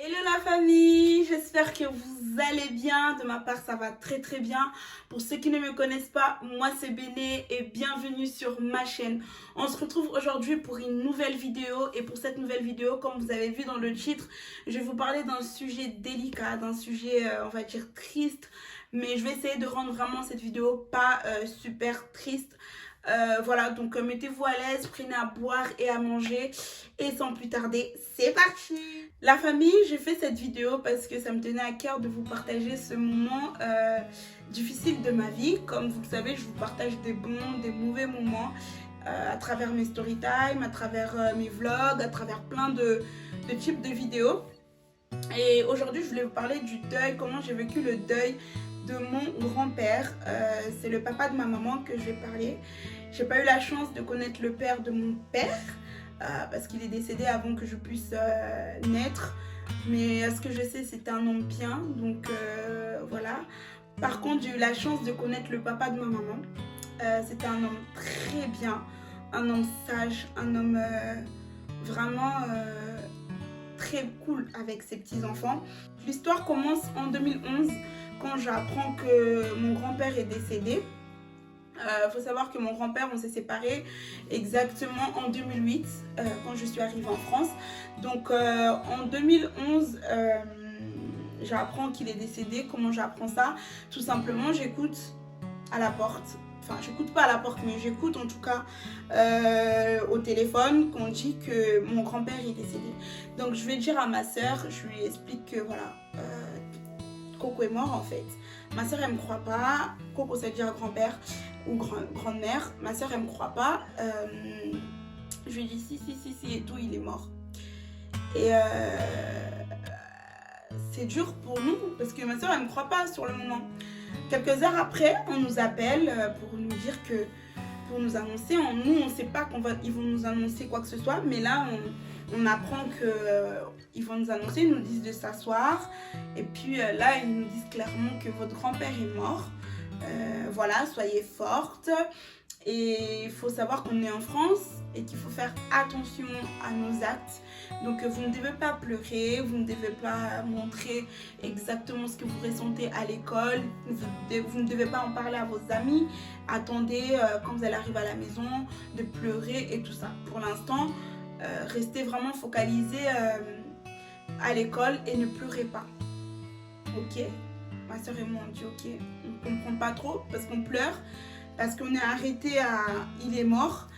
Hello la famille, j'espère que vous allez bien. De ma part, ça va très très bien. Pour ceux qui ne me connaissent pas, moi c'est Béné et bienvenue sur ma chaîne. On se retrouve aujourd'hui pour une nouvelle vidéo et pour cette nouvelle vidéo, comme vous avez vu dans le titre, je vais vous parler d'un sujet délicat, d'un sujet on va dire triste, mais je vais essayer de rendre vraiment cette vidéo pas super triste. Voilà, donc mettez-vous à l'aise, prenez à boire et à manger. Et sans plus tarder, c'est parti! La famille, j'ai fait cette vidéo parce que ça me tenait à cœur de vous partager ce moment difficile de ma vie. Comme vous le savez, je vous partage des bons, des mauvais moments à travers mes story time, à travers mes vlogs, à travers plein de types de vidéos. Et aujourd'hui, je voulais vous parler du deuil, comment j'ai vécu le deuil de mon grand-père. C'est le papa de ma maman que je vais parler. J'ai pas eu la chance de connaître le père de mon père parce qu'il est décédé avant que je puisse naître. Mais à ce que je sais, c'était un homme bien, donc voilà. Par contre, j'ai eu la chance de connaître le papa de ma maman. C'était un homme très bien, un homme sage, un homme vraiment très cool avec ses petits-enfants. L'histoire commence en 2011 quand j'apprends que mon grand-père est décédé. Faut savoir que mon grand-père, on s'est séparés exactement en 2008 quand je suis arrivée en France. Donc en 2011, j'apprends qu'il est décédé. Comment j'apprends ça? Tout simplement, j'écoute à la porte. Enfin, j'écoute pas à la porte, mais j'écoute en tout cas au téléphone qu'on dit que mon grand-père est décédé. Donc je vais dire à ma soeur, je lui explique que voilà, Coco est mort en fait. Ma soeur elle me croit pas. Coco ça veut dire grand-père ou grande-mère. Ma soeur elle me croit pas. Je lui dis si et tout, il est mort. Et c'est dur pour nous parce que ma soeur elle me croit pas sur le moment. Quelques heures après, on nous appelle pour nous dire que, pour nous annoncer, nous on sait pas qu'ils vont nous annoncer quoi que ce soit, mais là on apprend qu'ils vont nous annoncer, ils nous disent de s'asseoir, et puis là ils nous disent clairement que votre grand-père est mort. Voilà, soyez forte. Et il faut savoir qu'on est en France et qu'il faut faire attention à nos actes. Donc vous ne devez pas pleurer, vous ne devez pas montrer exactement ce que vous ressentez à l'école. Vous ne devez pas en parler à vos amis. Attendez quand vous allez arriver à la maison de pleurer et tout ça. Pour l'instant, restez vraiment focalisé à l'école et ne pleurez pas. Ok? Ma soeur et moi on dit ok, on ne comprend pas trop parce qu'on pleure. Parce qu'on est arrêté à il est mort.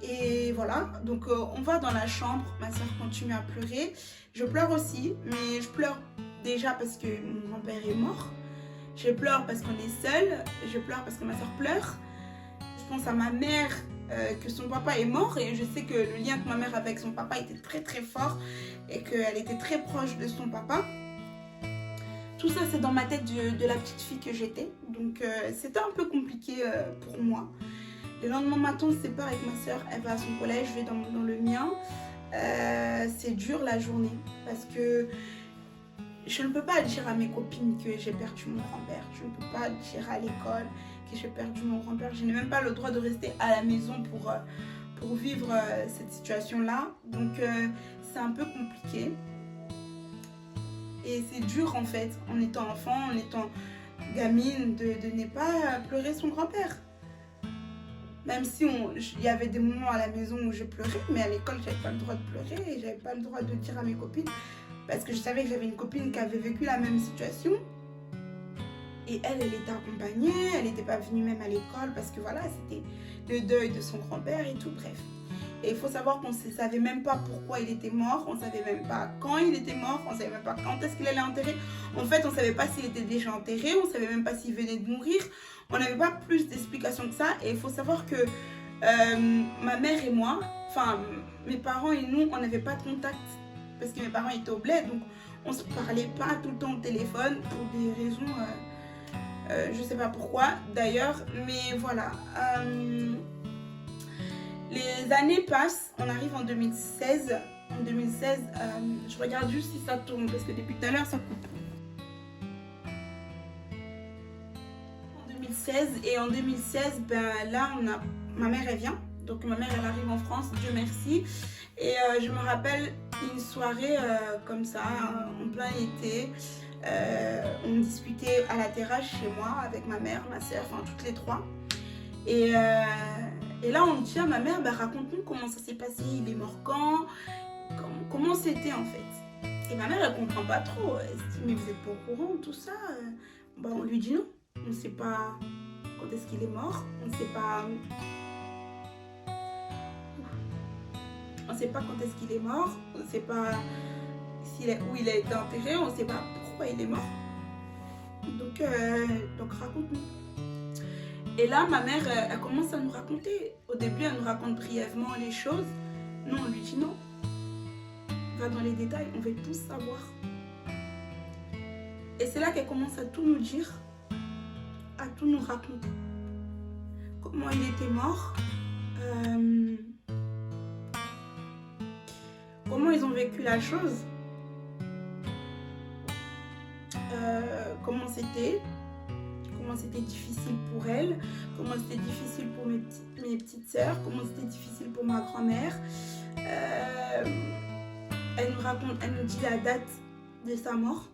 Et voilà, donc on va dans la chambre. Ma soeur continue à pleurer. Je pleure aussi, mais je pleure déjà parce que mon grand-père est mort. Je pleure parce qu'on est seul. Je pleure parce que ma soeur pleure. Je pense à ma mère, que son papa est mort. Et je sais que le lien que ma mère avait avec son papa était très très fort. Et qu'elle était très proche de son papa. Tout ça, c'est dans ma tête de la petite fille que j'étais. Donc, c'était un peu compliqué pour moi. Le lendemain matin, on se sépare avec ma soeur. Elle va à son collège, je vais dans le mien. C'est dur la journée. Parce que je ne peux pas dire à mes copines que j'ai perdu mon grand-père. Je ne peux pas dire à l'école que j'ai perdu mon grand-père. Je n'ai même pas le droit de rester à la maison pour vivre cette situation-là. Donc, c'est un peu compliqué. Et c'est dur en fait, en étant enfant, en étant gamine, de ne pas pleurer son grand-père. Même si il y avait des moments à la maison où je pleurais, mais à l'école, j'avais pas le droit de pleurer et j'avais pas le droit de dire à mes copines. Parce que je savais que j'avais une copine qui avait vécu la même situation. Et elle était accompagnée, elle n'était pas venue même à l'école parce que voilà, c'était le deuil de son grand-père et tout, bref. Et il faut savoir qu'on ne savait même pas pourquoi il était mort, on ne savait même pas quand il était mort, on ne savait même pas quand est-ce qu'il allait enterrer. En fait, on ne savait pas s'il était déjà enterré, on ne savait même pas s'il venait de mourir. On n'avait pas plus d'explications que ça. Et il faut savoir que ma mère et moi, enfin mes parents et nous, on n'avait pas de contact. Parce que mes parents étaient au bled, donc on ne se parlait pas tout le temps au téléphone pour des raisons, je ne sais pas pourquoi d'ailleurs. Mais voilà. Les années passent, on arrive en 2016. En 2016, je regarde juste si ça tourne parce que depuis tout à l'heure ça coupe. En 2016 et en 2016, ben là ma mère elle vient Donc ma mère, elle arrive en France, Dieu merci. Et je me rappelle une soirée comme ça, en plein été. On discutait à la terrasse chez moi avec ma mère, ma soeur, enfin toutes les trois. Et là, on dit à ma mère, bah, raconte-nous comment ça s'est passé, il est mort quand, comment c'était en fait. Et ma mère, elle comprend pas trop. Elle se dit, mais vous êtes pas au courant, tout ça bah, on lui dit non. On ne sait pas quand est-ce qu'il est mort. On ne sait pas quand est-ce qu'il est mort. On ne sait pas où il a été enterré. On ne sait pas pourquoi il est mort. Donc raconte-nous. Et là, ma mère, elle commence à nous raconter. Au début, elle nous raconte brièvement les choses. Nous, on lui dit non. Va dans les détails, on veut tous savoir. Et c'est là qu'elle commence à tout nous dire, à tout nous raconter. Comment il était mort, comment ils ont vécu la chose, comment c'était difficile pour elle, comment c'était difficile pour mes petites sœurs, comment c'était difficile pour ma grand-mère. Elle nous dit la date de sa mort,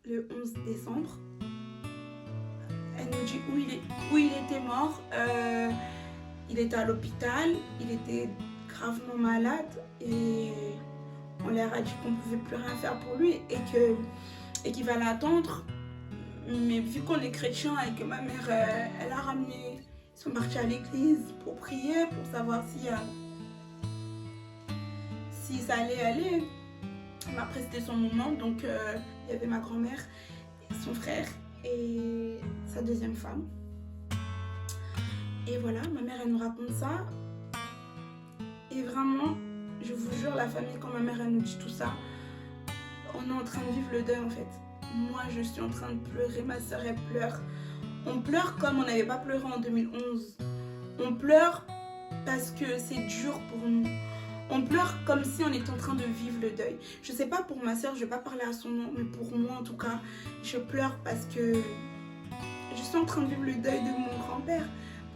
le 11 décembre. Elle nous dit où il était mort. Il était à l'hôpital, il était gravement malade et on leur a dit qu'on ne pouvait plus rien faire pour lui et qu'il va l'attendre. Mais vu qu'on est chrétien et que ma mère, elle a ramené, ils sont partis à l'église pour prier, pour savoir si ça allait aller. Mais après, c'était son moment, donc il y avait ma grand-mère, son frère et sa deuxième femme. Et voilà, ma mère, elle nous raconte ça. Et vraiment, je vous jure, la famille, quand ma mère, elle nous dit tout ça, on est en train de vivre le deuil en fait. Moi, je suis en train de pleurer, ma soeur, elle pleure. On pleure comme on n'avait pas pleuré en 2011. On pleure parce que c'est dur pour nous. On pleure comme si on était en train de vivre le deuil. Je sais pas pour ma soeur, je vais pas parler à son nom, mais pour moi en tout cas, je pleure parce que je suis en train de vivre le deuil de mon grand-père,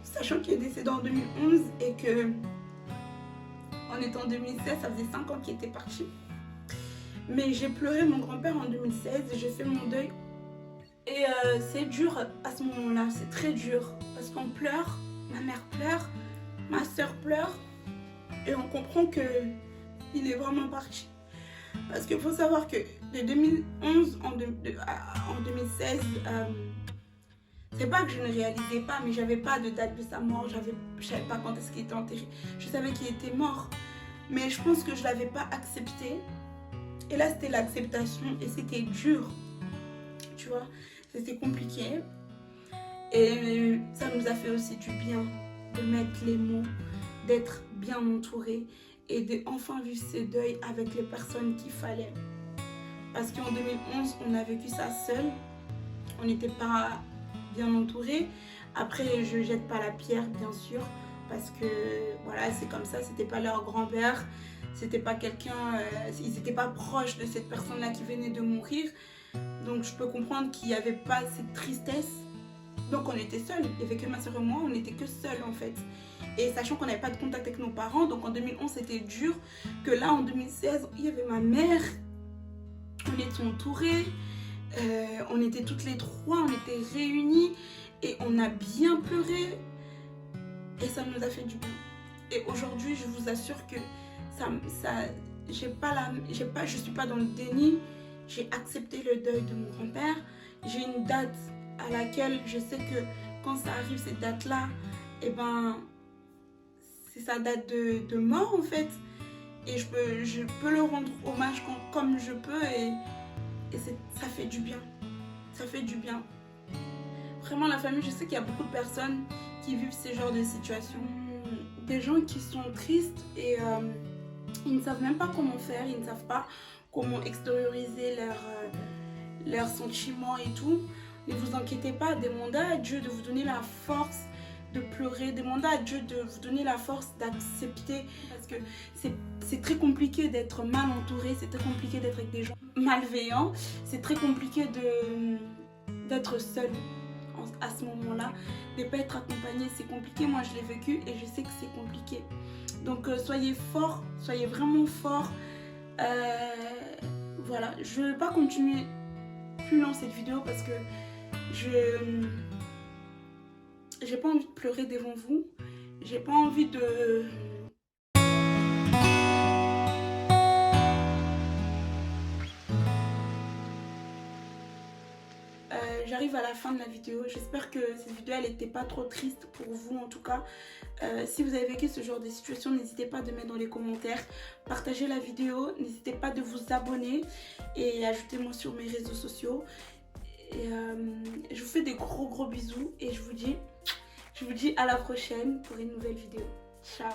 sachant qu'il est décédé en 2011 et que on est en 2016, ça faisait 5 ans qu'il était parti. Mais j'ai pleuré mon grand-père en 2016, j'ai fait mon deuil. Et c'est dur à ce moment-là, c'est très dur. Parce qu'on pleure, ma mère pleure, ma soeur pleure. Et on comprend qu'il est vraiment parti. Parce qu'il faut savoir que de 2011 en 2016, c'est pas que je ne réalisais pas, mais j'avais pas de date de sa mort, je savais pas quand est-ce qu'il était enterré. Je savais qu'il était mort, mais je pense que je l'avais pas accepté. Et là, c'était l'acceptation et c'était dur, tu vois, c'était compliqué. Et ça nous a fait aussi du bien de mettre les mots, d'être bien entouré et d'enfin vivre ce deuil avec les personnes qu'il fallait. Parce qu'en 2011, on a vécu ça seul, on n'était pas bien entouré. Après, je jette pas la pierre, bien sûr, parce que voilà, c'est comme ça, c'était pas leur grand-père. C'était pas quelqu'un, ils n'étaient pas proches de cette personne-là qui venait de mourir. Donc je peux comprendre qu'il n'y avait pas cette tristesse. Donc on était seuls. Il n'y avait que ma soeur et moi, on n'était que seuls en fait. Et sachant qu'on n'avait pas de contact avec nos parents, donc en 2011 c'était dur. Que là en 2016, il y avait ma mère. On était entourés. On était toutes les trois, on était réunis. Et on a bien pleuré. Et ça nous a fait du bien. Et aujourd'hui, je vous assure que je suis pas dans le déni. J'ai accepté le deuil de mon grand-père. J'ai une date à laquelle je sais que quand ça arrive, cette date-là, eh ben, c'est sa date de mort en fait. Et je peux le rendre hommage comme je peux et ça fait du bien. Ça fait du bien. Vraiment, la famille, je sais qu'il y a beaucoup de personnes qui vivent ce genre de situations. Des gens qui sont tristes et ils ne savent même pas comment faire, ils ne savent pas comment extérioriser leurs sentiments et tout. Ne vous inquiétez pas, demandez à Dieu de vous donner la force de pleurer, demandez à Dieu de vous donner la force d'accepter. Parce que c'est très compliqué d'être mal entouré, c'est très compliqué d'être avec des gens malveillants, c'est très compliqué d'être seul en à ce moment-là, de ne pas être accompagné, c'est compliqué. Moi, je l'ai vécu et je sais que c'est compliqué. Donc, soyez forts, soyez vraiment forts. Voilà, je ne vais pas continuer plus long cette vidéo parce que j'ai pas envie de pleurer devant vous. J'ai pas envie de... J'arrive à la fin de la vidéo. J'espère que cette vidéo elle n'était pas trop triste pour vous en tout cas. Si vous avez vécu ce genre de situation, n'hésitez pas de mettre dans les commentaires. Partagez la vidéo. N'hésitez pas de vous abonner et ajoutez-moi sur mes réseaux sociaux. Et, je vous fais des gros bisous et je vous dis à la prochaine pour une nouvelle vidéo. Ciao.